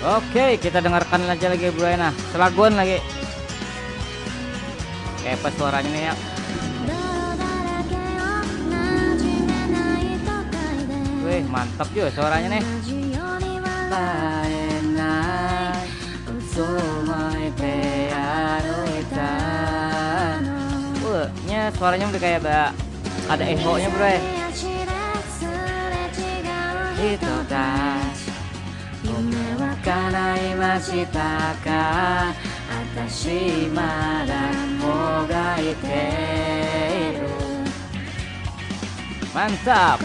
Oke, kita dengarkan aja lagi Bro Ena. Selagon lagi. Kayak apa suaranya nih ya? Wih, mantap juga suaranya nih. Nya suaranya udah kayak ada echo-nya bro ya. Itu dah kanai mashita ka atashi mada mogai teru. Mantap.